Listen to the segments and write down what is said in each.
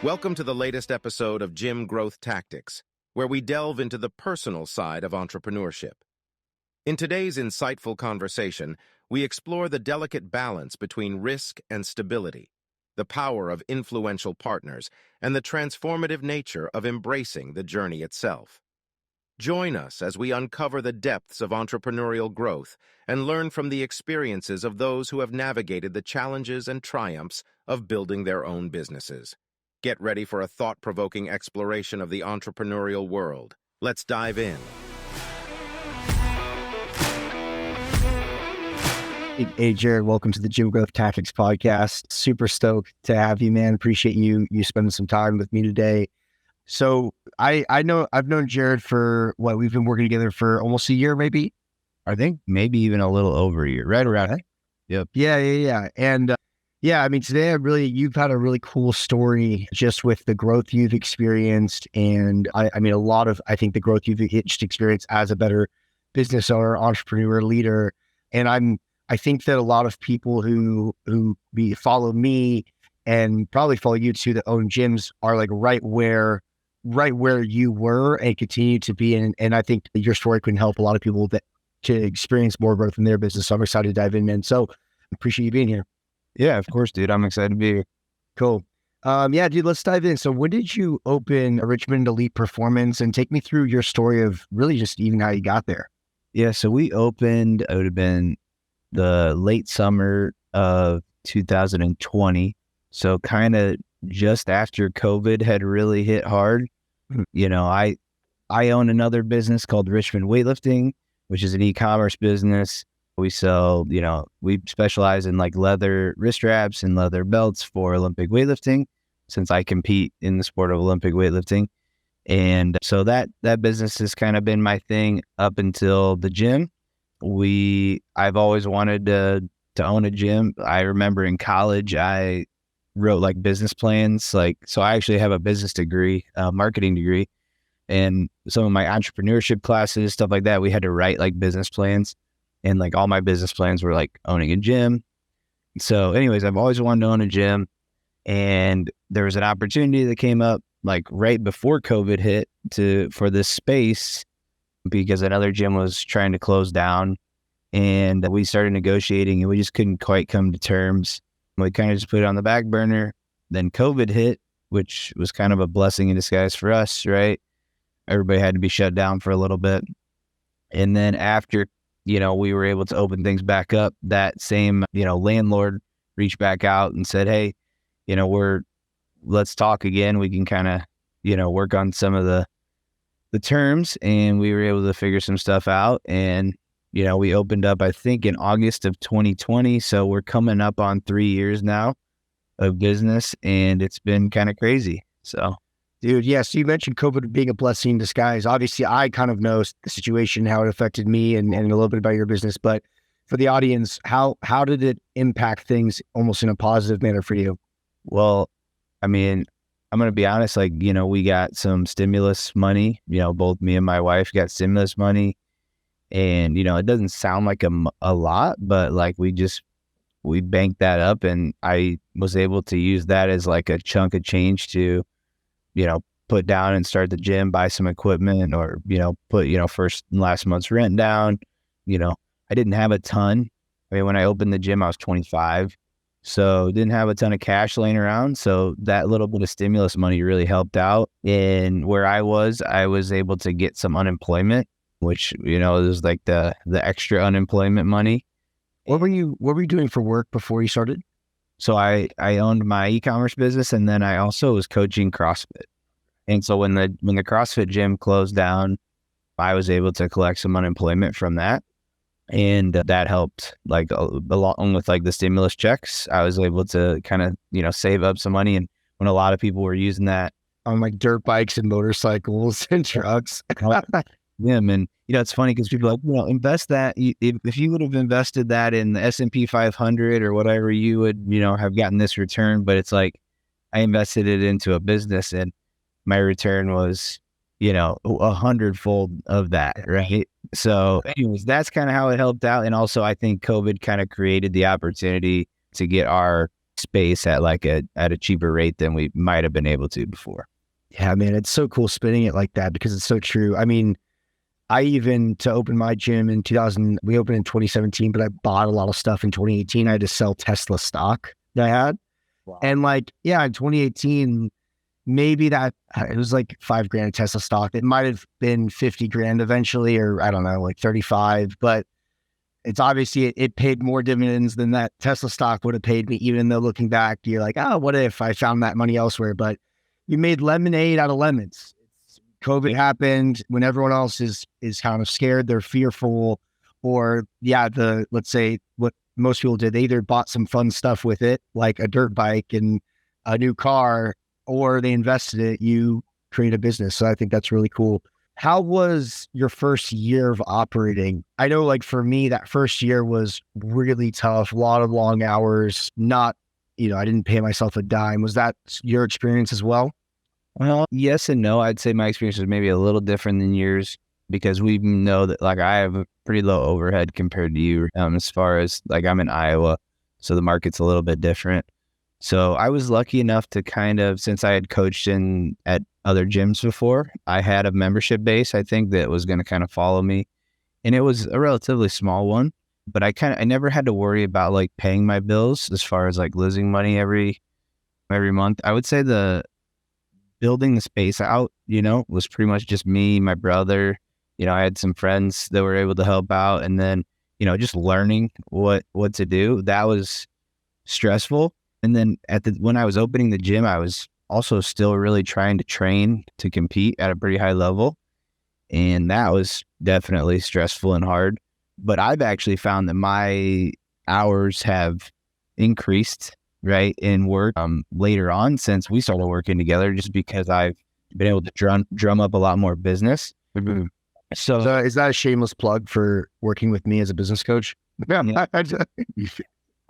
Welcome to the latest episode of Gym Growth Tactics, where we delve into the personal side of entrepreneurship. In today's insightful conversation, we explore the delicate balance between risk and stability, the power of influential partners, and the transformative nature of embracing the journey itself. Join us as we uncover the depths of entrepreneurial growth and learn from the experiences of those who have navigated the challenges and triumphs of building their own businesses. Get ready for a thought-provoking exploration of the entrepreneurial world. Let's dive in. Hey, Jared, welcome to the Gym Growth Tactics podcast. Super stoked to have you, man. Appreciate you spending some time with me today. So I've known Jared for we've been working together for almost a year, maybe. I think maybe even a little over a year, right around it. Yep. Yeah. And I mean, today you've had a really cool story just with the growth you've experienced. And I think the growth you've experienced as a better business owner, entrepreneur, leader. And I think that a lot of people who follow me and probably follow you too that own gyms are like right where you were and continue to be. And I think your story can help a lot of people to experience more growth in their business. So I'm excited to dive in, man. So appreciate you being here. Yeah, of course, dude. I'm excited to be here. Cool. Dude, let's dive in. So when did you open Richmond Elite Performance, and take me through your story of really just even how you got there? Yeah, so we opened, it would have been the late summer of 2020. So kind of just after COVID had really hit hard. You know, I own another business called Richmond Weightlifting, which is an e-commerce business. We sell, we specialize in like leather wrist straps and leather belts for Olympic weightlifting, since I compete in the sport of Olympic weightlifting. And so that business has kind of been my thing up until the gym. I've always wanted to own a gym. I remember in college, I wrote like business plans. So I actually have a business degree, marketing degree, and some of my entrepreneurship classes, stuff like that, we had to write like business plans. And like all my business plans were like owning a gym. So anyways, I've always wanted to own a gym. And there was an opportunity that came up like right before COVID hit for this space, because another gym was trying to close down. And we started negotiating and we just couldn't quite come to terms. We kind of just put it on the back burner. Then COVID hit, which was kind of a blessing in disguise for us, right? Everybody had to be shut down for a little bit. And then after we were able to open things back up, that same, landlord reached back out and said, hey, let's talk again. We can kind of, work on some of the terms, and we were able to figure some stuff out. And, we opened up, I think in August of 2020. So we're coming up on 3 years now of business, and it's been kind of crazy. So. Dude, yeah. So you mentioned COVID being a blessing in disguise. Obviously, I kind of know the situation, how it affected me, and a little bit about your business. But for the audience, how did it impact things almost in a positive manner for you? Well, I mean, I'm going to be honest, we got some stimulus money. Both me and my wife got stimulus money. And, it doesn't sound like a lot, but like we banked that up, and I was able to use that as like a chunk of change to put down and start the gym, buy some equipment, or, put, first and last month's rent down. I didn't have a ton. I mean, when I opened the gym, I was 25, so didn't have a ton of cash laying around. So that little bit of stimulus money really helped out. And where I was able to get some unemployment, which, was like the extra unemployment money. What were you doing for work before you started? So I owned my e-commerce business, and then I also was coaching CrossFit. And so when the CrossFit gym closed down, I was able to collect some unemployment from that. And that helped, like along with like the stimulus checks, I was able to kind of, save up some money. And when a lot of people were using that on like dirt bikes and motorcycles and trucks. Yeah, and it's funny because people are like, invest that. If you would have invested that in the S&P 500 or whatever, you would, have gotten this return. But it's like, I invested it into a business, and my return was, 100-fold of that, right? So anyways, that's kind of how it helped out. And also, I think COVID kind of created the opportunity to get our space at at a cheaper rate than we might have been able to before. Yeah, man, it's so cool spinning it like that because it's so true. I mean, to open my gym in 2000, we opened in 2017, but I bought a lot of stuff in 2018. I had to sell Tesla stock that I had. Wow. And in 2018, maybe it was like $5,000 of Tesla stock. It might have been 50 grand eventually, or I don't know, like 35, but it's obviously, it paid more dividends than that Tesla stock would have paid me, even though looking back, you're like, oh, what if I found that money elsewhere? But you made lemonade out of lemons. COVID happened when everyone else is kind of scared, they're fearful, or let's say what most people did, they either bought some fun stuff with it, like a dirt bike and a new car, or they invested it, you create a business. So I think that's really cool. How was your first year of operating? I know like for me, that first year was really tough, a lot of long hours, I didn't pay myself a dime. Was that your experience as well? Well, yes and no. I'd say my experience was maybe a little different than yours because we know that like I have a pretty low overhead compared to you as far as like I'm in Iowa. So the market's a little bit different. So I was lucky enough to kind of, since I had coached at other gyms before, I had a membership base, I think, that was going to kind of follow me. And it was a relatively small one, but I never had to worry about like paying my bills as far as like losing money every month. I would say building the space out, was pretty much just me, my brother, I had some friends that were able to help out. And then, just learning what to do, that was stressful. And then when I was opening the gym, I was also still really trying to train to compete at a pretty high level. And that was definitely stressful and hard. But I've actually found that my hours have increased, right, in work later on since we started working together, just because I've been able to drum up a lot more business. Mm-hmm. So is that a shameless plug for working with me as a business coach? Yeah.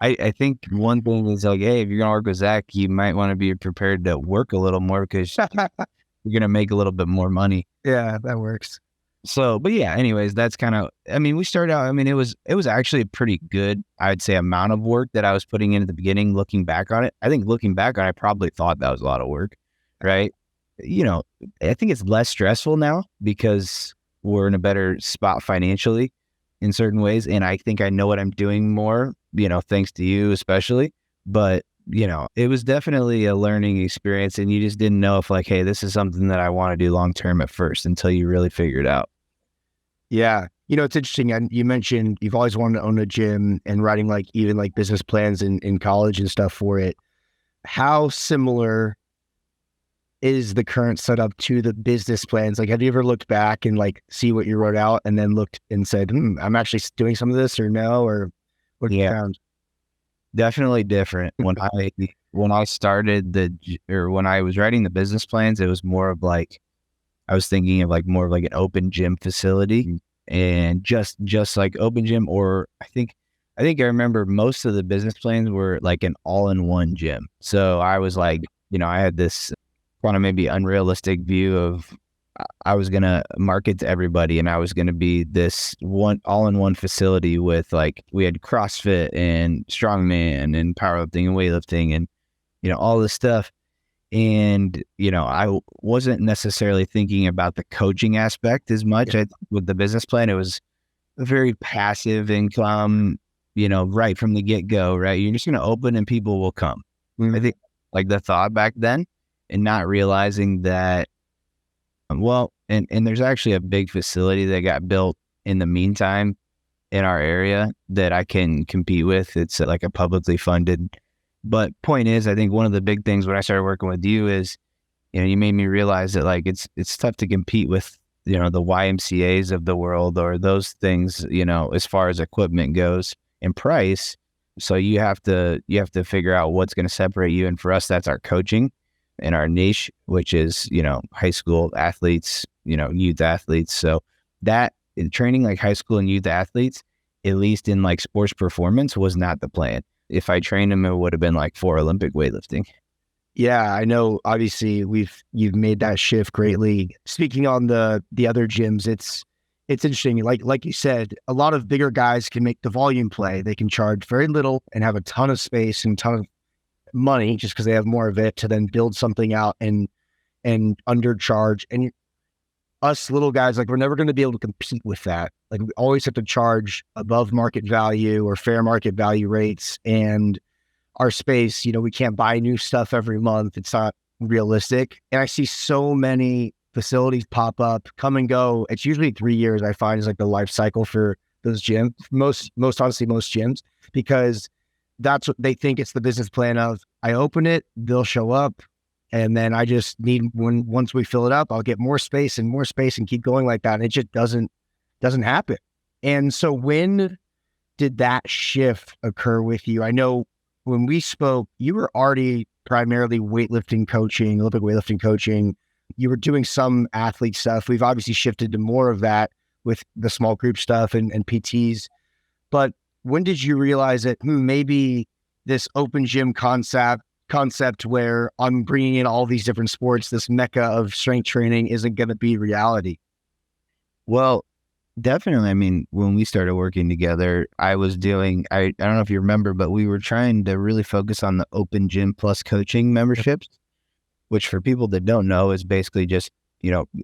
I think one thing is like, hey, if you're going to work with Zack, you might want to be prepared to work a little more because you're going to make a little bit more money. Yeah, that works. So, but yeah, anyways, that's kind of, we started out, it was actually a pretty good, I'd say, amount of work that I was putting in at the beginning. Looking back on it, I think I probably thought that was a lot of work, right? I think it's less stressful now because we're in a better spot financially in certain ways. And I think I know what I'm doing more, thanks to you especially. But, it was definitely a learning experience, and you just didn't know if like, hey, this is something that I want to do long-term at first until you really figure it out. Yeah. It's interesting. And you mentioned you've always wanted to own a gym and writing like even like business plans in college and stuff for it. How similar is the current setup to the business plans? Like, have you ever looked back and like see what you wrote out and then looked and said, I'm actually doing some of this, or no, or what you found? Definitely different. When I started when I was writing the business plans, it was more of like, I was thinking of like more of like an open gym facility, and just like open gym, or I think I remember most of the business plans were like an all-in-one gym. So I was like, I had this kind of maybe unrealistic view of I was going to market to everybody, and I was going to be this one all-in-one facility with like, we had CrossFit and strongman and powerlifting and weightlifting and, all this stuff. And, I wasn't necessarily thinking about the coaching aspect as much. With the business plan, it was a very passive income, right from the get-go, right? You're just going to open and people will come. Mm-hmm. I think like the thought back then, and not realizing that, and there's actually a big facility that got built in the meantime in our area that I can compete with. It's like a publicly funded. But point is, I think one of the big things when I started working with you is, you made me realize that like it's tough to compete with, the YMCAs of the world or those things, as far as equipment goes and price. So you have to figure out what's going to separate you. And for us, that's our coaching and our niche, which is, high school athletes, youth athletes. So that in training like high school and youth athletes, at least in like sports performance, was not the plan. If I trained them, it would have been like for Olympic weightlifting. Yeah, I know. Obviously, you've made that shift greatly. Speaking on the other gyms, it's interesting. Like you said, a lot of bigger guys can make the volume play. They can charge very little and have a ton of space and ton of money just because they have more of it to then build something out and undercharge. And us little guys, like we're never going to be able to compete with that. Like we always have to charge above market value or fair market value rates. And our space, we can't buy new stuff every month. It's not realistic. And I see so many facilities pop up, come and go. It's usually 3 years, I find, is like the life cycle for those gyms. Most honestly, most gyms, because that's what they think. It's the business plan of, I open it, they'll show up. And then I just need, once we fill it up, I'll get more space and keep going like that. And it just doesn't happen. And so when did that shift occur with you? I know when we spoke, you were already primarily weightlifting coaching, Olympic weightlifting coaching. You were doing some athlete stuff. We've obviously shifted to more of that with the small group stuff and PTs. But when did you realize that maybe this open gym concept where I'm bringing in all these different sports, this mecca of strength training, isn't going to be reality? Well, definitely. I mean, when we started working together, I was doing, I don't know if you remember, but we were trying to really focus on the open gym plus coaching memberships, which for people that don't know is basically just,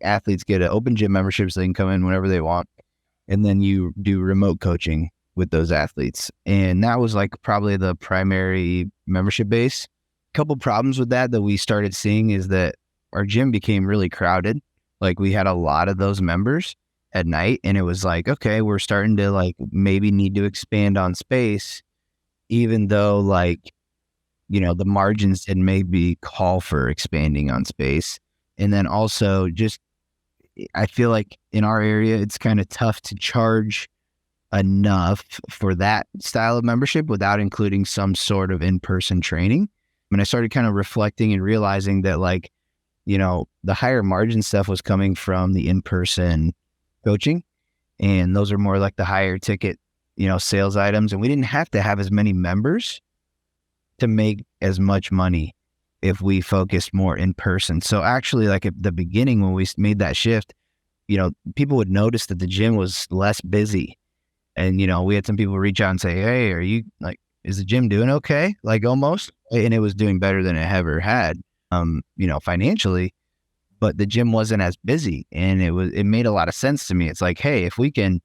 athletes get an open gym membership so they can come in whenever they want. And then you do remote coaching with those athletes. And that was like probably the primary membership base. Couple problems with that we started seeing is that our gym became really crowded. Like we had a lot of those members at night, and it was like, okay, we're starting to like maybe need to expand on space, even though like, the margins didn't maybe call for expanding on space. And then also just, I feel like in our area, it's kind of tough to charge enough for that style of membership without including some sort of in-person training. And I started kind of reflecting and realizing that like, the higher margin stuff was coming from the in-person coaching. And those are more like the higher ticket, sales items. And we didn't have to have as many members to make as much money if we focused more in person. So actually, like at the beginning, when we made that shift, people would notice that the gym was less busy. And, we had some people reach out and say, hey, are you like, is the gym doing okay? Like almost. And it was doing better than it ever had, financially, but the gym wasn't as busy. And it made a lot of sense to me. It's like, hey, if we can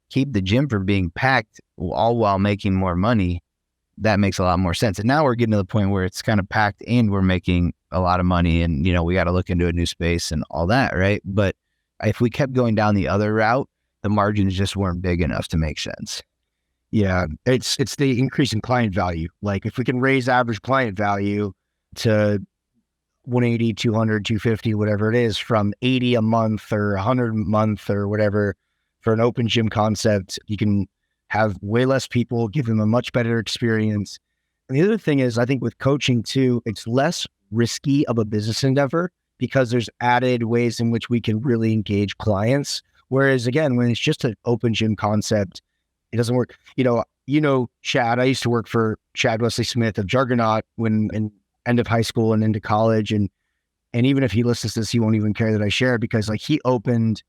keep the gym from being packed all while making more money, that makes a lot more sense. And now we're getting to the point where it's kind of packed and we're making a lot of money, and, we got to look into a new space and all that. Right. But if we kept going down the other route, the margins just weren't big enough to make sense. Yeah, it's the increase in client value. Like if we can raise average client value to 180, 200, 250, whatever it is, from 80 a month or 100 a month or whatever for an open gym concept, you can have way less people, give them a much better experience. And the other thing is, I think with coaching too, it's less risky of a business endeavor because there's added ways in which we can really engage clients. Whereas again, when it's just an open gym concept, it doesn't work. Chad, I used to work for Chad Wesley Smith of Juggernaut when in end of high school and into college. And even if he listens to this, he won't even care that I share it, because like he opened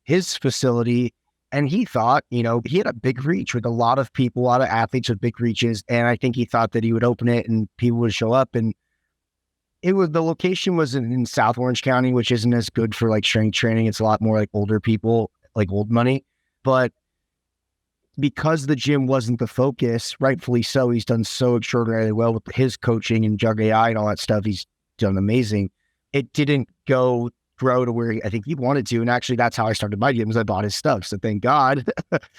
his facility and he thought, he had a big reach with a lot of people, a lot of athletes with big reaches. And I think he thought that he would open it and people would show up. And the location was in South Orange County, which isn't as good for like strength training. It's a lot more like older people, like old money. But because the gym wasn't the focus, rightfully so, he's done so extraordinarily well with his coaching and Jug AI and all that stuff. He's done amazing. It didn't grow to where I think he wanted to. And actually, that's how I started my gyms. I bought his stuff. So thank God.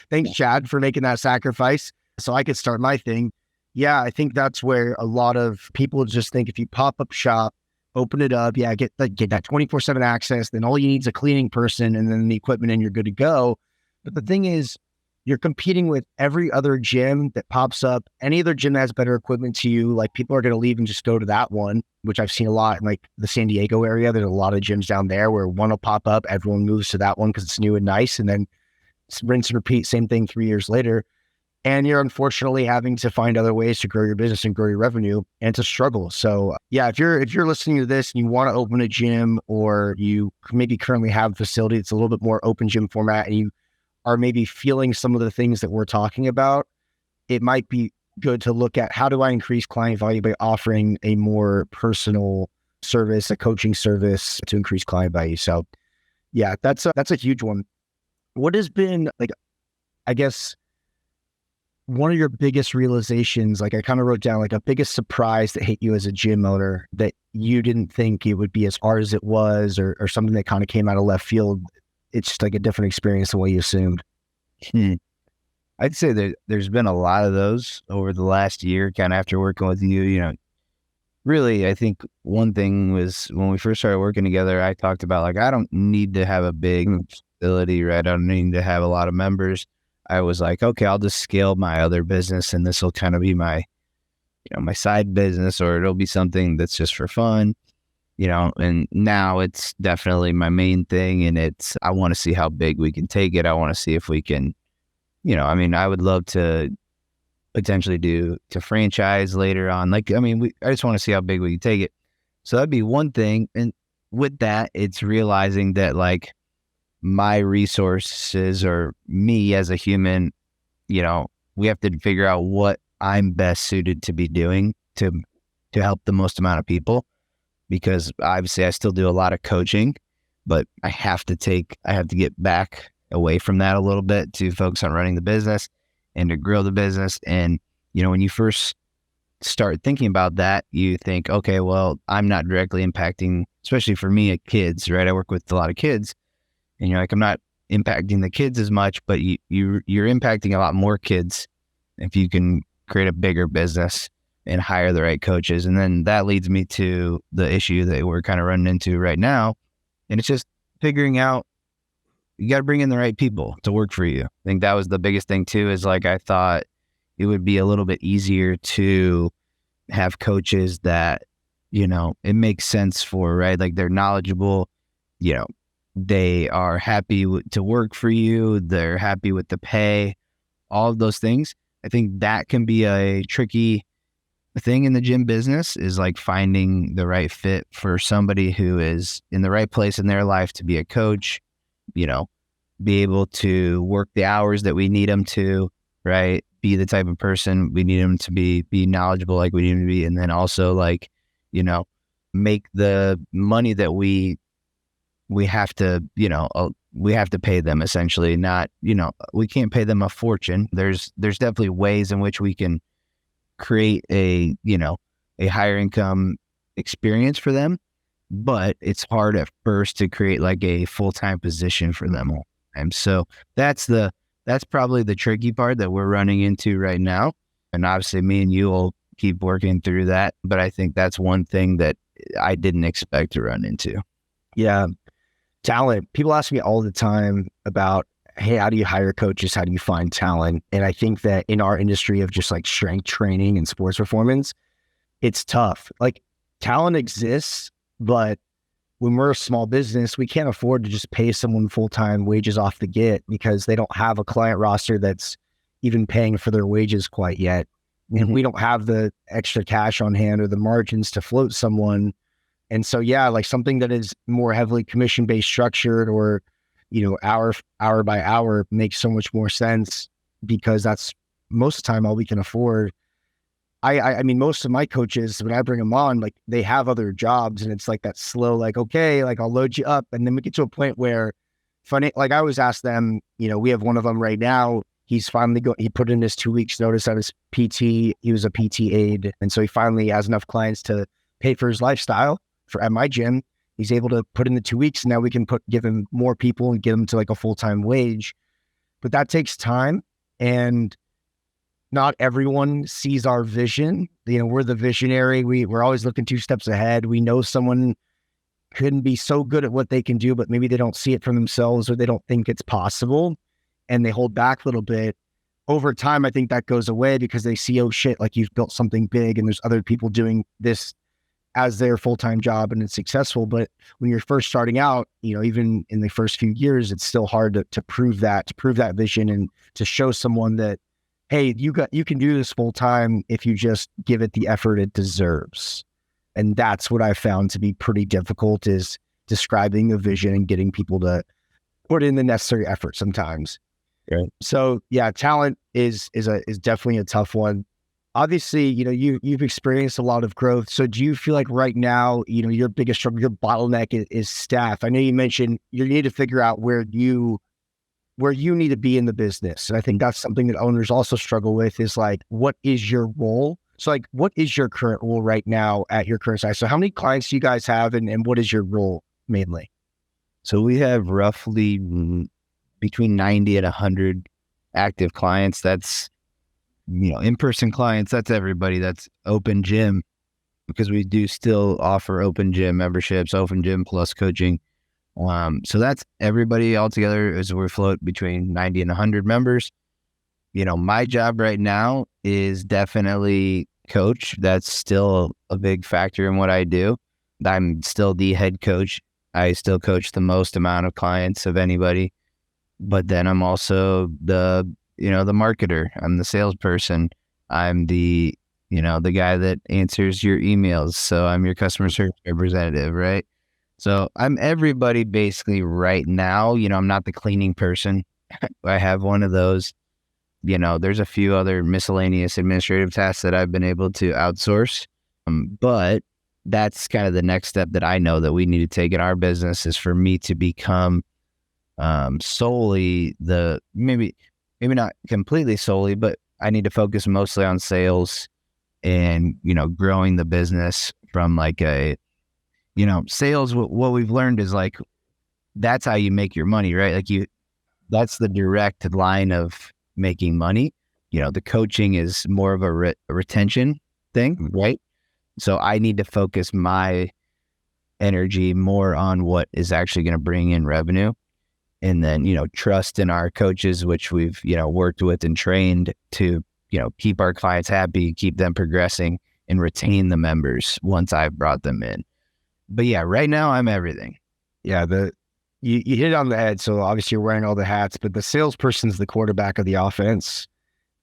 Thanks, Chad, for making that sacrifice so I could start my thing. Yeah, I think that's where a lot of people just think if you pop up shop, open it up, get that 24/7 access, then all you need is a cleaning person and then the equipment and you're good to go. But the thing is, you're competing with every other gym that pops up. Any other gym that has better equipment to you, like people are going to leave and just go to that one, which I've seen a lot in like the San Diego area. There's a lot of gyms down there where one will pop up, everyone moves to that one because it's new and nice, and then rinse and repeat, same thing 3 years later. And you're unfortunately having to find other ways to grow your business and grow your revenue, and it's a struggle. So yeah, if you're listening to this and you want to open a gym, or you maybe currently have a facility that's a little bit more open gym format, and you are maybe feeling some of the things that we're talking about, it might be good to look at how do I increase client value by offering a more personal service, a coaching service to increase client value. So yeah, that's a huge one. What has been like, I guess, one of your biggest realizations, like I kind of wrote down like a biggest surprise that hit you as a gym owner that you didn't think it would be as hard as it was, or something that kind of came out of left field. It's just like a different experience than what you assumed. I'd say that there's been a lot of those over the last year, kind of after working with you. You know, really, I think one thing was when we first started working together, I talked about like, I don't need to have a big facility, right? I don't need to have a lot of members. I was like, okay, I'll just scale my other business and this will kind of be my, you know, my side business, or it'll be something that's just for fun, you know. And now it's definitely my main thing, and I want to see how big we can take it. I want to see if we can, you know, I mean, I would love to potentially do to franchise later on. Like, I mean, I just want to see how big we can take it. So that'd be one thing. And with that, it's realizing that like my resources, or me as a human, you know, we have to figure out what I'm best suited to be doing to help the most amount of people, because obviously I still do a lot of coaching, but I have to get back away from that a little bit to focus on running the business and to grow the business. And, you know, when you first start thinking about that, you think, okay, well, I'm not directly impacting, especially for me, kids, right? I work with a lot of kids, and you're like, I'm not impacting the kids as much, but you're impacting a lot more kids if you can create a bigger business and hire the right coaches. And then that leads me to the issue that we're kind of running into right now. And it's just figuring out, you got to bring in the right people to work for you. I think that was the biggest thing too, is like, I thought it would be a little bit easier to have coaches that, you know, it makes sense for, right? Like they're knowledgeable, you know, they are happy to work for you. They're happy with the pay, all of those things. I think that can be a tricky thing in the gym business, is like finding the right fit for somebody who is in the right place in their life to be a coach, you know, be able to work the hours that we need them to, right? Be the type of person we need them to be knowledgeable like we need them to be. And then also like, you know, make the money that we have to, you know, we have to pay them essentially, not, you know, we can't pay them a fortune. There's definitely ways in which we can create a, you know, a higher income experience for them, but it's hard at first to create like a full-time position for them. And so that's probably the tricky part that we're running into right now. And obviously me and you will keep working through that. But I think that's one thing that I didn't expect to run into. Yeah. Talent. People ask me all the time about, hey, how do you hire coaches? How do you find talent? And I think that in our industry of just like strength training and sports performance, it's tough. Like talent exists, but when we're a small business, we can't afford to just pay someone full-time wages off the get, because they don't have a client roster that's even paying for their wages quite yet. And we don't have the extra cash on hand or the margins to float someone. And so, yeah, like something that is more heavily commission-based structured, or, you know, hour by hour makes so much more sense, because that's most of the time all we can afford. I mean, most of my coaches, when I bring them on, like they have other jobs, and it's like that slow, like, okay, like I'll load you up. And then we get to a point where like I always ask them, you know, we have one of them right now. He's finally he put in his 2 weeks notice at his PT. He was a PT aide. And so he finally has enough clients to pay for his lifestyle at my gym. He's able to put in the 2 weeks. And now we can give him more people and get him to like a full-time wage. But that takes time, and not everyone sees our vision. You know, we're the visionary. We're always looking 2 steps ahead. We know someone couldn't be so good at what they can do, but maybe they don't see it for themselves, or they don't think it's possible, and they hold back a little bit. Over time, I think that goes away, because they see, oh shit, like you've built something big and there's other people doing this as their full-time job and it's successful. But when you're first starting out, you know, even in the first few years, it's still hard to prove that vision, and to show someone that, hey, you can do this full time if you just give it the effort it deserves. And that's what I found to be pretty difficult, is describing a vision and getting people to put in the necessary effort sometimes. Right. So yeah, talent is definitely a tough one. obviously, you've experienced a lot of growth. So do you feel like right now, your biggest struggle, your bottleneck is staff? I know you mentioned you need to figure out where you need to be in the business. And I think that's something that owners also struggle with is like, what is your role? So like, what is your current role right now at your current size? So how many clients do you guys have and what is your role mainly? So we have roughly between 90 and 100 active clients. That's, in-person clients. That's everybody. That's open gym, because we do still offer open gym memberships, open gym plus coaching. So that's everybody all together as we float between 90 and 100 members. My job right now is definitely coach. That's still a big factor in what I do. I'm still the head coach. I still coach the most amount of clients of anybody, but then I'm also the marketer. I'm the salesperson. I'm the guy that answers your emails. So I'm your customer service representative, right? So I'm everybody basically right now. I'm not the cleaning person. I have one of those. There's a few other miscellaneous administrative tasks that I've been able to outsource. But that's kind of the next step that I know that we need to take in our business, is for me to become solely maybe not completely solely, but I need to focus mostly on sales and, growing the business from like sales. What we've learned is like, that's how you make your money, right? Like that's the direct line of making money. The coaching is more of a retention thing, right? So I need to focus my energy more on what is actually going to bring in revenue. And then, trust in our coaches, which we've, worked with and trained to, keep our clients happy, keep them progressing, and retain the members once I've brought them in. But yeah, right now I'm everything. Yeah, you hit it on the head. So obviously you're wearing all the hats, but the salesperson's the quarterback of the offense.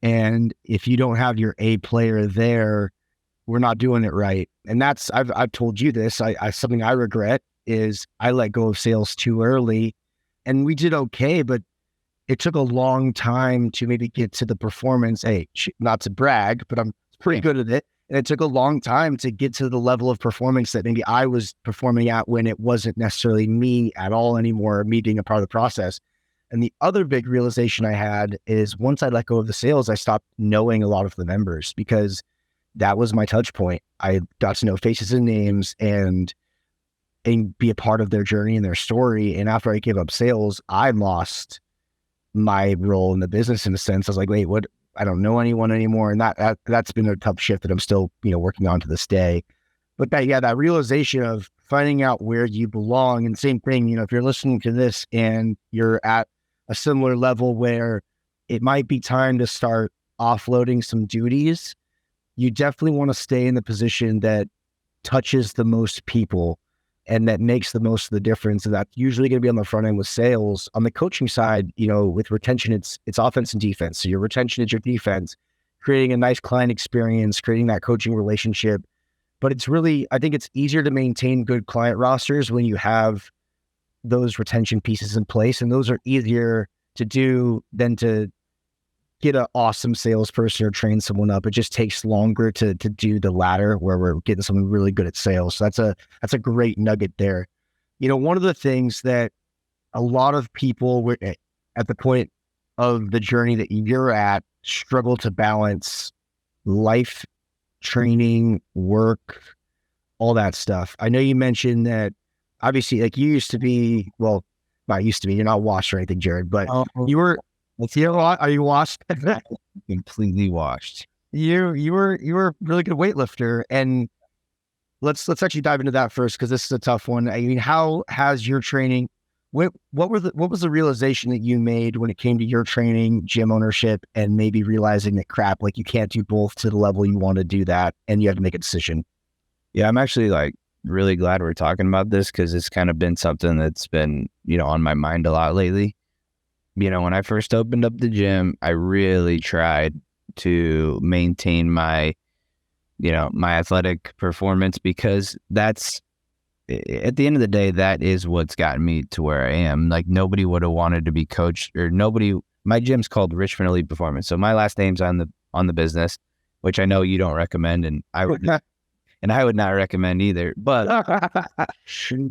And if you don't have your A player there, we're not doing it right. And that's, I've told you this, something I regret is I let go of sales too early, and we did okay, but it took a long time to maybe get to the performance. Hey, not to brag, but I'm pretty good at it. And it took a long time to get to the level of performance that maybe I was performing at when it wasn't necessarily me at all anymore, me being a part of the process. And the other big realization I had is once I let go of the sales, I stopped knowing a lot of the members, because that was my touch point. I got to know faces and names and be a part of their journey and their story. And after I gave up sales, I lost my role in the business in a sense. I was like, wait, what? I don't know anyone anymore. And that's been a tough shift that I'm still, working on to this day. But that realization of finding out where you belong, and same thing, if you're listening to this and you're at a similar level where it might be time to start offloading some duties, you definitely want to stay in the position that touches the most people and that makes the most of the difference. And that's usually going to be on the front end with sales. On the coaching side, with retention, it's offense and defense. So your retention is your defense, creating a nice client experience, creating that coaching relationship. But it's really, I think it's easier to maintain good client rosters when you have those retention pieces in place. And those are easier to do than to get an awesome salesperson or train someone up. It just takes longer to do the latter, where we're getting someone really good at sales. So that's a great nugget there. One of the things that a lot of people were at the point of the journey that you're at struggle to balance life, training, work, all that stuff. I know you mentioned that obviously, like, you used to be, well, not used to be, you're not washed or anything, Jared, but you were, are you washed? Completely washed. You were a really good weightlifter, and let's actually dive into that first, because this is a tough one. I mean, how has your training? What was the realization that you made when it came to your training, gym ownership, and maybe realizing that crap, like, you can't do both to the level you want to do that, and you have to make a decision? Yeah, I'm actually really glad we're talking about this, because it's kind of been something that's been on my mind a lot lately. When I first opened up the gym, I really tried to maintain my athletic performance, because that's, at the end of the day, that is what's gotten me to where I am. Like, nobody would have wanted to be coached, or my gym's called Richmond Elite Performance. So my last name's on the business, which I know you don't recommend, and I would not recommend either, but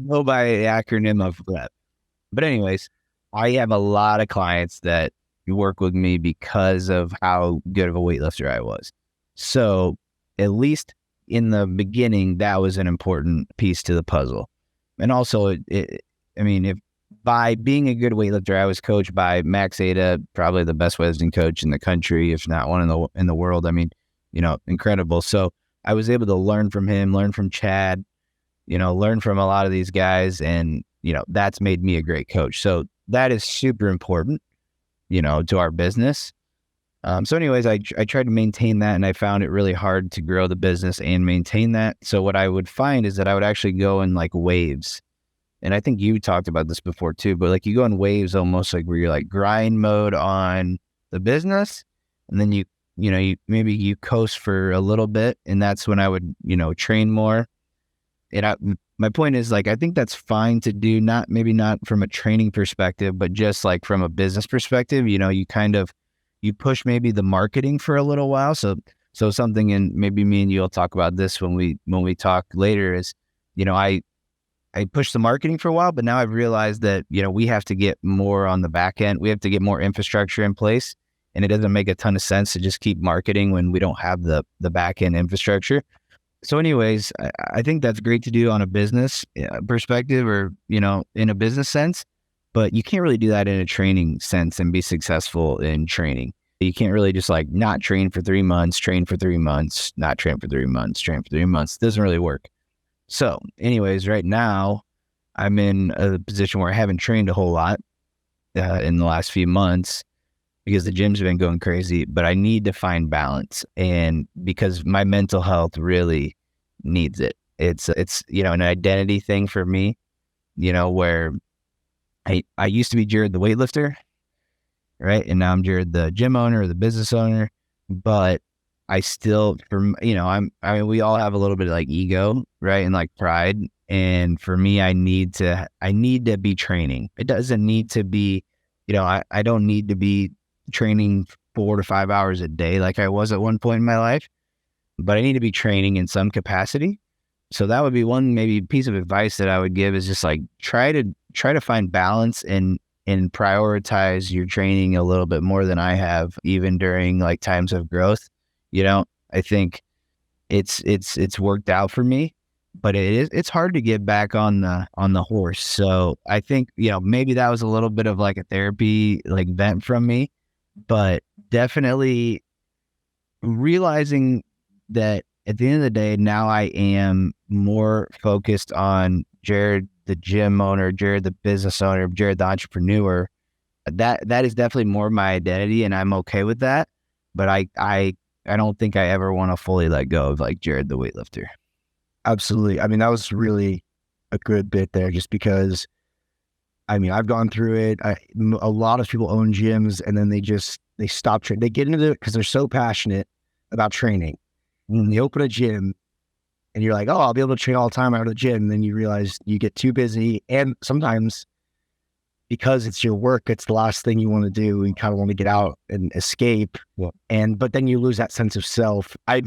go by the acronym of REP. But anyways, I have a lot of clients that work with me because of how good of a weightlifter I was. So at least in the beginning, that was an important piece to the puzzle. And also, if by being a good weightlifter, I was coached by Max Ada, probably the best weightlifting coach in the country, if not one in the world. I mean, incredible. So I was able to learn from him, learn from Chad, learn from a lot of these guys. And, that's made me a great coach. So that is super important, to our business. So anyways, I tried to maintain that, and I found it really hard to grow the business and maintain that. So what I would find is that I would actually go in like waves. And I think you talked about this before too, but like you go in waves almost like where you're like grind mode on the business. And then you maybe you coast for a little bit, and that's when I would, train more. And my point is, like, I think that's fine to do, not from a training perspective, but just like from a business perspective, you push maybe the marketing for a little while. So something, and maybe me and you will talk about this when we talk later, is, I pushed the marketing for a while, but now I've realized that, we have to get more on the back end. We have to get more infrastructure in place. And it doesn't make a ton of sense to just keep marketing when we don't have the back end infrastructure. So anyways, I think that's great to do on a business perspective, or, in a business sense, but you can't really do that in a training sense and be successful in training. You can't really just like not train for 3 months, train for 3 months, not train for 3 months, train for 3 months. It doesn't really work. So anyways, right now I'm in a position where I haven't trained a whole lot in the last few months because the gym's been going crazy, but I need to find balance. And because my mental health really needs it. It's an identity thing for me, where I used to be Jared the weightlifter, right? And now I'm Jared the gym owner or the business owner, but I still, we all have a little bit of like ego, right? And like pride. And for me, I need to be training. It doesn't need to be, I don't need to be training 4 to 5 hours a day like I was at one point in my life, but I need to be training in some capacity. So that would be one maybe piece of advice that I would give, is just like try to find balance and prioritize your training a little bit more than I have, even during like times of growth. I think it's worked out for me, but it's hard to get back on the horse. So I think, maybe that was a little bit of like a therapy, like vent from me, but definitely realizing that at the end of the day, now I am more focused on Jared, the gym owner, Jared, the business owner, Jared, the entrepreneur. That is definitely more my identity, and I'm okay with that. But I don't think I ever want to fully let go of like Jared, the weightlifter. Absolutely. I mean, that was really a good bit there, just because, I've gone through it. A lot of people own gyms, and then they stop training. They get into it because they're so passionate about training. And they open a gym, and you're like, oh, I'll be able to train all the time out of the gym. And then you realize you get too busy. And sometimes because it's your work, it's the last thing you want to do. You kind of want to get out and escape. Yeah. But then you lose that sense of self. I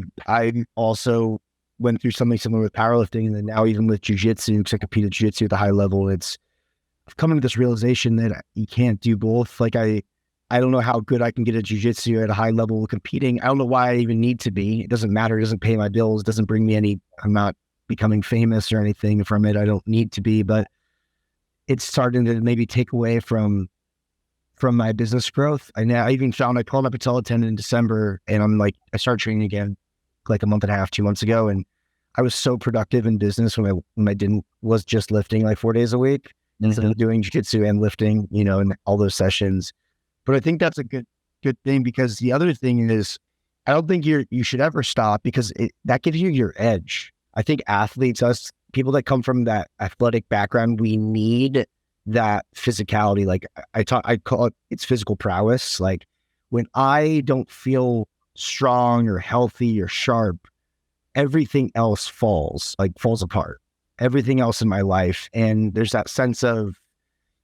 also went through something similar with powerlifting, and then now even with jiu-jitsu, because I compete at jiu-jitsu at the high level, I've come to this realization that you can't do both. Like I don't know how good I can get at jiu-jitsu at a high level competing. I don't know why I even need to be. It doesn't matter. It doesn't pay my bills. It doesn't bring me I'm not becoming famous or anything from it. I don't need to be, but it's starting to maybe take away from my business growth. I even found I called my Bartell attendant in December, and I started training again like a month and a half, 2 months ago. And I was so productive in business when I was just lifting like 4 days a week instead of doing jiu-jitsu and lifting, and all those sessions. But I think that's a good thing, because the other thing is, I don't think you should ever stop, because that gives you your edge. I think athletes, people that come from that athletic background, we need that physicality. Like I call it's physical prowess. Like when I don't feel strong or healthy or sharp, everything else falls apart. Everything else in my life. And there's that sense of,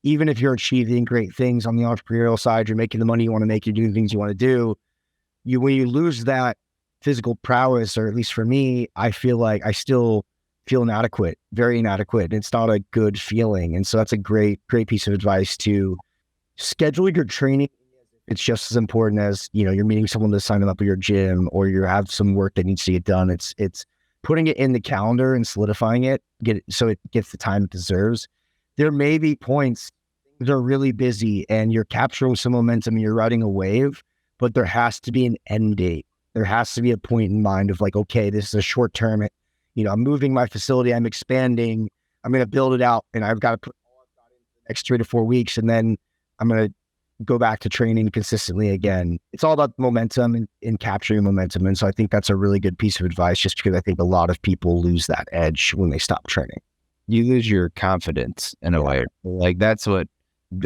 even if you're achieving great things on the entrepreneurial side, you're making the money you want to make, you're doing things you want to do, when you lose that physical prowess, or at least for me, I feel like I still feel inadequate, very inadequate. And it's not a good feeling. And so that's a great piece of advice to schedule your training. It's just as important as, you're meeting someone to sign them up at your gym, or you have some work that needs to get done. It's putting it in the calendar and solidifying it, so it gets the time it deserves. There may be points things are really busy and you're capturing some momentum and you're riding a wave, but there has to be an end date. There has to be a point in mind of like, okay, this is a short term. I'm moving my facility, I'm expanding, I'm going to build it out, and I've got to put all I've got in the next 3 to 4 weeks, and then I'm going to go back to training consistently again. It's all about momentum and capturing momentum. And so I think that's a really good piece of advice, just because I think a lot of people lose that edge when they stop training. You lose your confidence in a way. Like that's what,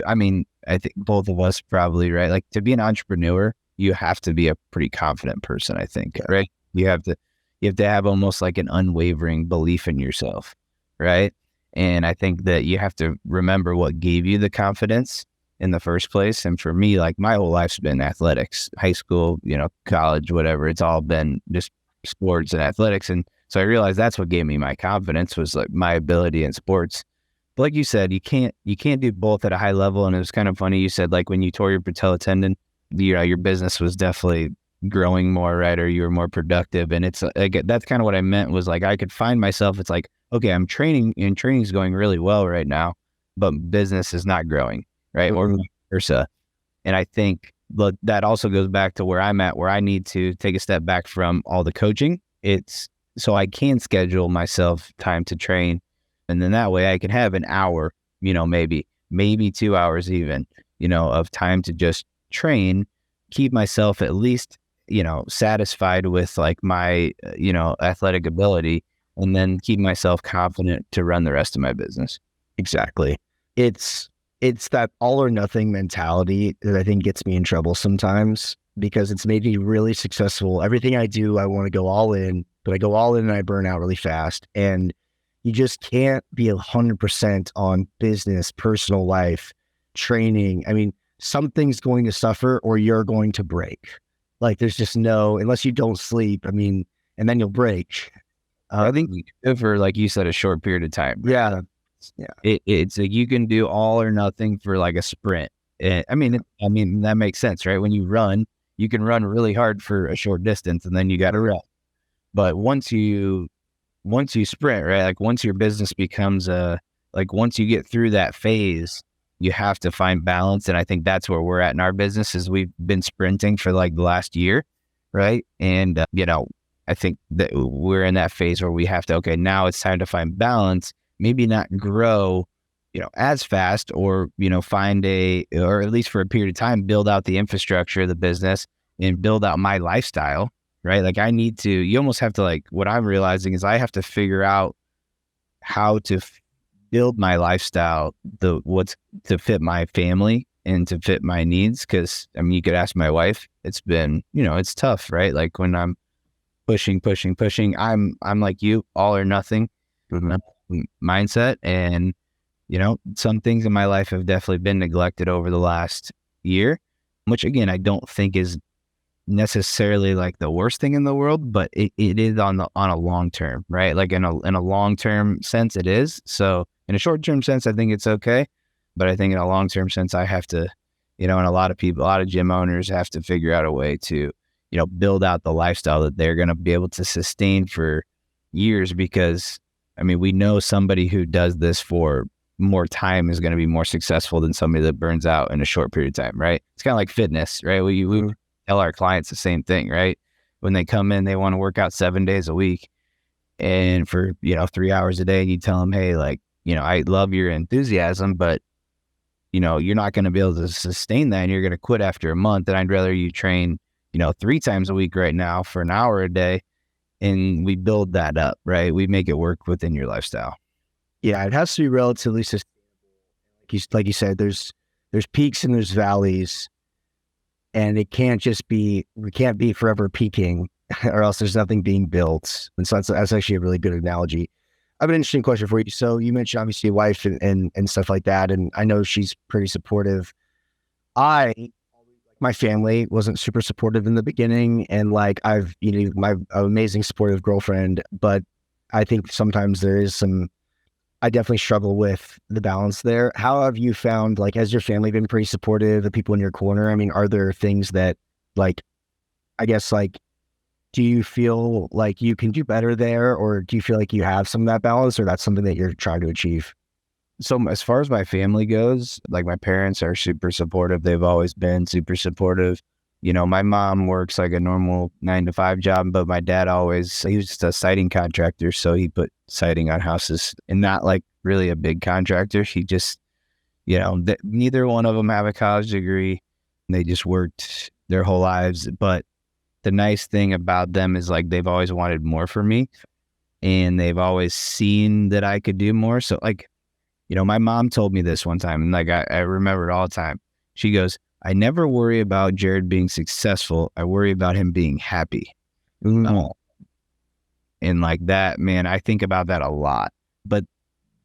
I mean, I think both of us probably, right? Like to be an entrepreneur, you have to be a pretty confident person, I think, right? You have to have almost like an unwavering belief in yourself, right? And I think that you have to remember what gave you the confidence in the first place. And for me, like my whole life's been athletics, high school, college, whatever. It's all been just sports and athletics. And so I realized that's what gave me my confidence, was like my ability in sports. But like you said, you can't do both at a high level. And it was kind of funny. You said like when you tore your patella tendon, your business was definitely growing more, right? Or you were more productive. And it's like, that's kind of what I meant, was like, I could find myself. It's like, okay, I'm training and training's going really well right now, but business is not growing. Right. Or vice versa. And I think that also goes back to where I'm at, where I need to take a step back from all the coaching. It's so I can schedule myself time to train. And then that way I can have an hour, maybe 2 hours even, of time to just train, keep myself at least, satisfied with like my, athletic ability, and then keep myself confident to run the rest of my business. Exactly. It's that all or nothing mentality that I think gets me in trouble sometimes, because it's made me really successful. Everything I do, I want to go all in, but I go all in and I burn out really fast. And you just can't be 100% on business, personal life, training. I mean, something's going to suffer or you're going to break. Like there's just unless you don't sleep, and then you'll break. I think for, like you said, a short period of time. Yeah. Yeah. It's like you can do all or nothing for like a sprint. That makes sense, right? When you run, you can run really hard for a short distance and then you got to rest. But once you sprint, right? Like once your business becomes once you get through that phase, you have to find balance. And I think that's where we're at in our business, is we've been sprinting for like the last year. Right. And, I think that we're in that phase where we have to, okay, now it's time to find balance. Maybe not grow, as fast, or, find or at least for a period of time, build out the infrastructure of the business and build out my lifestyle, right? Like you almost have to, like, what I'm realizing is I have to figure out how to build my lifestyle, what's to fit my family and to fit my needs. Cause you could ask my wife, it's been, it's tough, right? Like when I'm pushing, I'm like you, all or nothing. Mm-hmm. Mindset. And some things in my life have definitely been neglected over the last year, which again I don't think is necessarily like the worst thing in the world, but it is on a long term, right? Like in a long term sense it is. So in a short term sense I think it's okay, but I think in a long term sense I have to, and a lot of gym owners have to figure out a way to build out the lifestyle that they're going to be able to sustain for years, because we know somebody who does this for more time is going to be more successful than somebody that burns out in a short period of time, right? It's kind of like fitness, right? We tell our clients the same thing, right? When they come in, they want to work out 7 days a week and for, 3 hours a day, and you tell them, hey, like, I love your enthusiasm, but, you're not going to be able to sustain that and you're going to quit after a month. And I'd rather you train, 3 times a week right now for an hour a day. And we build that up, right? We make it work within your lifestyle. Yeah, it has to be relatively sustainable. Like you said, there's peaks and there's valleys, and we can't be forever peaking, or else there's nothing being built. And so that's actually a really good analogy. I have an interesting question for you. So you mentioned obviously your wife and stuff like that, and I know she's pretty supportive. I my family wasn't super supportive in the beginning, and like I've, my amazing supportive girlfriend, but I think sometimes there is I definitely struggle with the balance there. How have you found, like, has your family been pretty supportive, the people in your corner? I mean, are there things that, like, I guess, like, do you feel like you can do better there, or do you feel like you have some of that balance, or that's something that you're trying to achieve? So as far as my family goes, like my parents are super supportive. They've always been super supportive. My mom works like a normal 9 to 5 job, but my dad he was just a siding contractor. So he put siding on houses, and not like really a big contractor. He just, neither one of them have a college degree. They just worked their whole lives. But the nice thing about them is like, they've always wanted more for me, and they've always seen that I could do more. So like, my mom told me this one time, and like, I remember it all the time. She goes, I never worry about Jared being successful. I worry about him being happy. And like that, man, I think about that a lot. But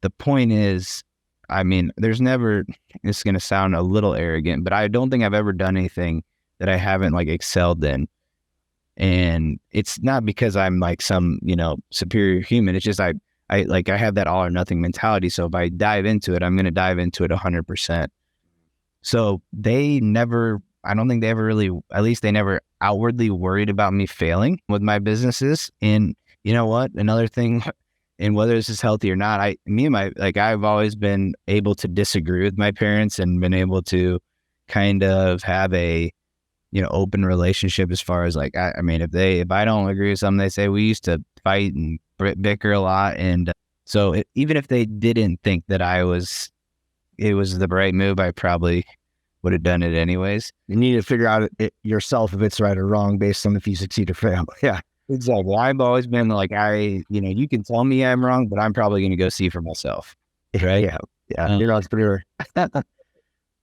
the point is, I mean, it's going to sound a little arrogant, but I don't think I've ever done anything that I haven't like excelled in. And it's not because I'm like some, superior human. It's just, I have that all or nothing mentality. So if I dive into it, I'm going to dive into it 100%. So I don't think they ever really, at least they never outwardly worried about me failing with my businesses. And you know what? Another thing, and whether this is healthy or not, I've always been able to disagree with my parents and been able to kind of have a, open relationship as far as like, I mean, if I don't agree with something, they say, we used to fight and bicker a lot. And so even if they didn't think that it was the right move, I probably would have done it anyways. You need to figure out it yourself if it's right or wrong based on if you succeed or fail. Yeah, exactly. I've always been like, you can tell me I'm wrong, but I'm probably going to go see for myself. Right? Yeah. You're an entrepreneur.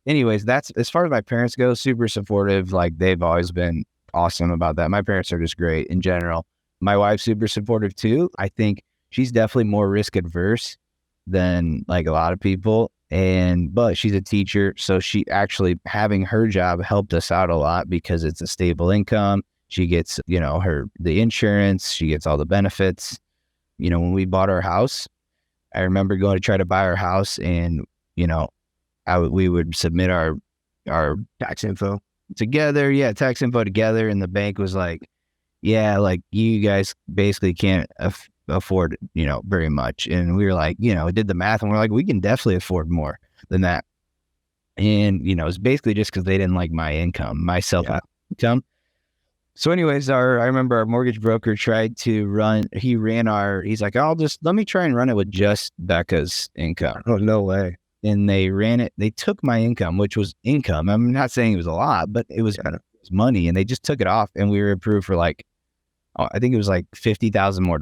Anyways, that's as far as my parents go, super supportive. Like they've always been awesome about that. My parents are just great in general. My wife's super supportive too. I think she's definitely more risk adverse than like a lot of people. But she's a teacher. So she actually having her job helped us out a lot because it's a stable income. She gets, the insurance, she gets all the benefits. When we bought our house, I remember going to try to buy our house, and, we would submit our Tax info together. Yeah. Tax info together. And the bank was like, yeah, like you guys basically can't afford, very much. And we were like, did the math, and we're like, we can definitely afford more than that. And, it's basically just because they didn't like my income, my self-income. So anyways, I remember our mortgage broker tried to he's like, let me try and run it with just Becca's income. Oh, no way. And they ran it. They took my income, which was income. I'm not saying it was a lot, but it was money. And they just took it off, and we were approved for like, I think it was like $50,000 more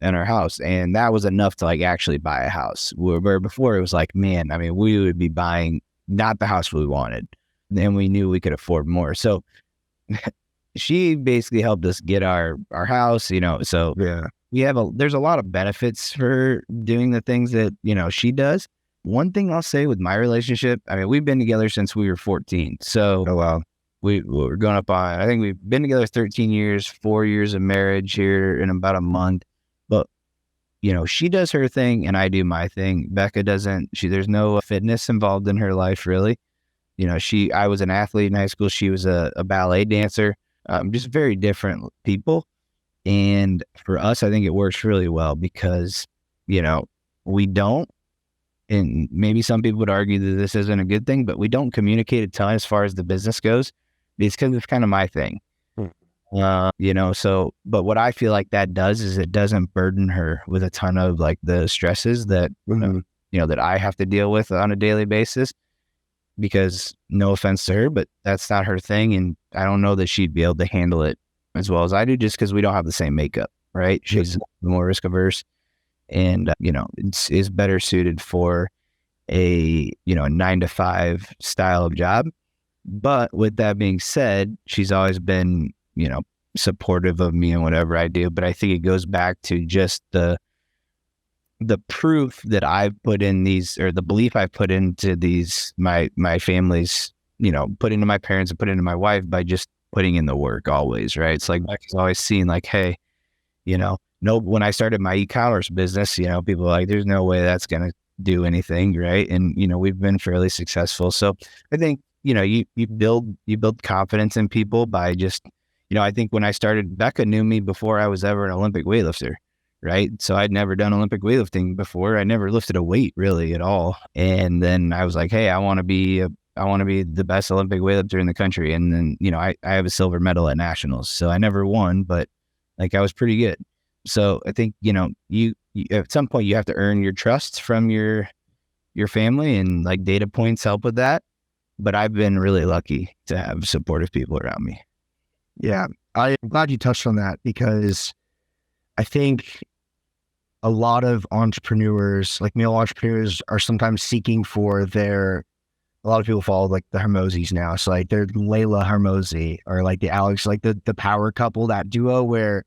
in our house. And that was enough to like actually buy a house. Where before it was like, man, I mean, we would be buying not the house we wanted. And we knew we could afford more. So she basically helped us get our house, so yeah, there's a lot of benefits for doing the things that, she does. One thing I'll say with my relationship, I mean, we've been together since we were 14. So oh, wow. We're going up on, I think we've been together 13 years, 4 years of marriage here in about a month. But, she does her thing and I do my thing. Becca doesn't, there's no fitness involved in her life, really. I was an athlete in high school. She was a ballet dancer, just very different people. And for us, I think it works really well because, we don't, and maybe some people would argue that this isn't a good thing, but we don't communicate a ton as far as the business goes. It's because it's kind of my thing. But what I feel like that does is it doesn't burden her with a ton of like the stresses that, that I have to deal with on a daily basis, because no offense to her, but that's not her thing. And I don't know that she'd be able to handle it as well as I do, just because we don't have the same makeup, right? She's more risk averse and, is better suited for a 9-to-5 style of job. But with that being said, she's always been, supportive of me and whatever I do. But I think it goes back to just the proof that I've put in these, or the belief I've put into these, my family's, put into my parents and put into my wife by just putting in the work always, right? It's like Becca's always seen like, hey, no, when I started my e-commerce business, people are like, there's no way that's going to do anything, right? And, we've been fairly successful. So I think, you build confidence in people by just, I think when I started, Becca knew me before I was ever an Olympic weightlifter, right? So I'd never done Olympic weightlifting before. I never lifted a weight really at all. And then I was like, hey, I want to be the best Olympic weightlifter in the country. And then, I have a silver medal at nationals. So I never won, but like I was pretty good. So I think, you at some point you have to earn your trust from your family, and like data points help with that. But I've been really lucky to have supportive people around me. Yeah, I'm glad you touched on that, because I think a lot of entrepreneurs, like male entrepreneurs, are sometimes seeking for a lot of people follow like the Hermosis now. So like they're Layla Hermosi or like the Alex, like the power couple, that duo where,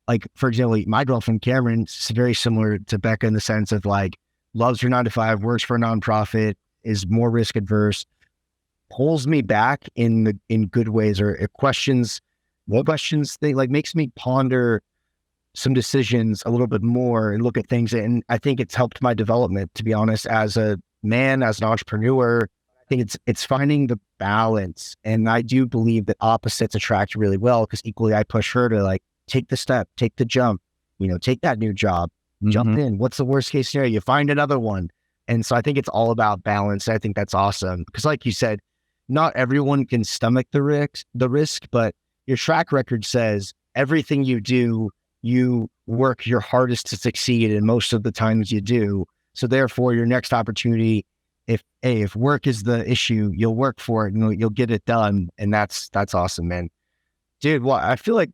like, for example, my girlfriend Cameron is very similar to Becca in the sense of like loves her 9-to-5, works for a nonprofit, is more risk adverse, pulls me back in good ways, or questions they like, makes me ponder some decisions a little bit more and look at things. And I think it's helped my development, to be honest, as a man, as an entrepreneur. I think it's finding the balance. And I do believe that opposites attract really well, because equally I push her to like, take the step, take the jump, take that new job, jump in. What's the worst case scenario? You find another one. And so I think it's all about balance. I think that's awesome, because like you said, not everyone can stomach the risk, but your track record says everything you do, you work your hardest to succeed, and most of the times you do. So therefore, your next opportunity, if work is the issue, you'll work for it and you'll get it done. And that's awesome, man. Dude, well, I feel like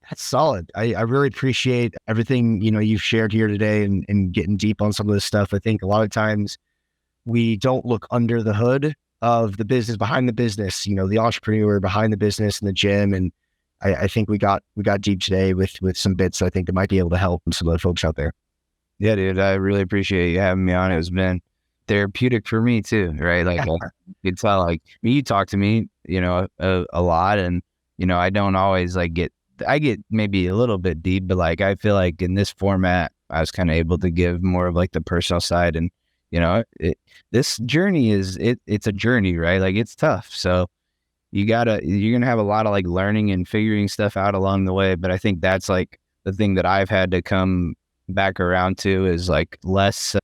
that's solid. I really appreciate everything, you've shared here today, and getting deep on some of this stuff. I think a lot of times we don't look under the hood of the business, behind the business, the entrepreneur behind the business in the gym. And I think we got deep today with some bits that I think that might be able to help some other folks out there. Yeah, dude, I really appreciate you having me on. It's been therapeutic for me too, right? Like you tell, like you talk to me, a lot, and I don't always like I get maybe a little bit deep, but like I feel like in this format, I was kind of able to give more of like the personal side. And this journey it's a journey, right? Like it's tough, so you're gonna have a lot of like learning and figuring stuff out along the way. But I think that's like the thing that I've had to come back around to, is like less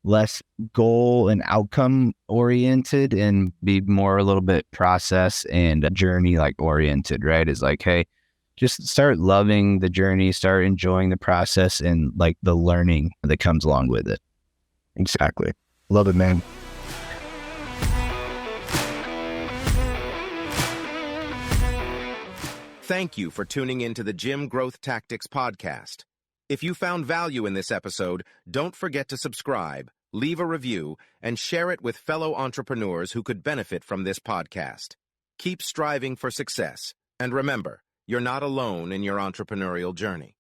goal and outcome oriented, and be more a little bit process and journey like oriented, right? Is like, hey, just start loving the journey, start enjoying the process, and like the learning that comes along with it. Exactly. Love it, man. Thank you for tuning into the Gym Growth Tactics podcast. If you found value in this episode, don't forget to subscribe, leave a review, and share it with fellow entrepreneurs who could benefit from this podcast. Keep striving for success, and remember, you're not alone in your entrepreneurial journey.